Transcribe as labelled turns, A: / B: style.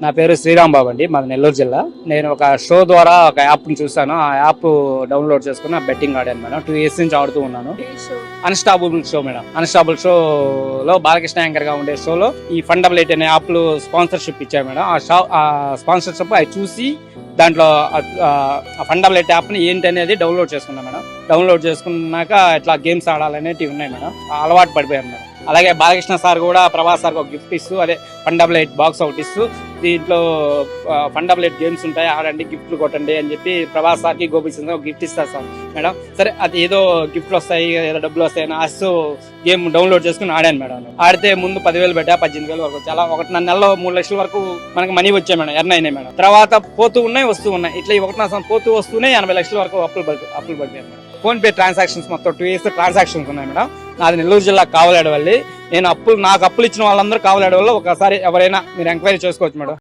A: నా పేరు శ్రీరామ్ బాబు అండి, మాది నెల్లూరు జిల్లా. నేను ఒక షో ద్వారా ఒక యాప్ని చూసాను. ఆ యాప్ డౌన్లోడ్ చేసుకుని బెట్టింగ్ ఆడాను మేడం. 2 years నుంచి ఆడుతూ ఉన్నాను. Unstoppable show madam. అన్స్టాపుల్ షోలో బాలకృష్ణ యాంకర్ గా ఉండే షోలో ఈ ఫండబుల్ ఎయిట్ అనే యాప్ స్పాన్సర్షిప్ ఇచ్చారు మేడం. ఆ స్పాన్సర్షిప్ అవి చూసి దాంట్లో ఫండబుల్ ఎయిట్ యాప్ ని ఏంటి అనేది డౌన్లోడ్ చేసుకున్నాం మేడం. డౌన్లోడ్ చేసుకున్నాక ఇట్లా గేమ్స్ ఆడాలనేటివి ఉన్నాయి మేడం. అలవాటు పడిపోయాను మేడం. అలాగే బాలకృష్ణ సార్ కూడా ప్రభాస్ సార్ ఒక గిఫ్ట్ ఇస్తూ, అదే ఫండబుల్ ఎయిట్ బాక్స్ ఒకటి ఇస్తూ, దీంట్లో ఫండబుల్ ఎయిట్ గేమ్స్ ఉంటాయి, ఆడండి, గిఫ్ట్లు కొట్టండి అని చెప్పి ప్రభాస్ సార్కి గోపిచంద్ర ఒక గిఫ్ట్ ఇస్తారు సార్ మేడం. సరే, అది ఏదో గిఫ్ట్లు వస్తాయి, ఏదో డబ్బులు వస్తాయని ఆశతో గేమ్ డౌన్లోడ్ చేసుకుని ఆడాను మేడం. ఆడితే ముందు 10,000 పెట్టా, 18,000 వరకు చాలా 1 నెలలో 3 లక్షల వరకు మనకి మనీ వచ్చాయి మేడం, ఎర్న్ అయినాయి మేడం. తర్వాత పోతూ ఉన్నాయి, వస్తూ ఉన్నాయి. ఇట్లా ఈ 1 సంవత్సరం పోతూ వస్తూనే 80 లక్షల వరకు అప్పులు పడిపోయాను మేడం. ఫోన్ పే ట్రాన్సాక్షన్స్ మొత్తం 2 years ట్రాన్సాక్షన్స్ ఉన్నాయి మేడం. నాది నెల్లూరు జిల్లా కావలాడ వల్లి. నాకు అప్పులు ఇచ్చిన వాళ్ళందరూ కావలాడ వల్ల. ఒకసారి ఎవరైనా మీరు ఎంక్వైరీ చేసుకోవచ్చు మేడం.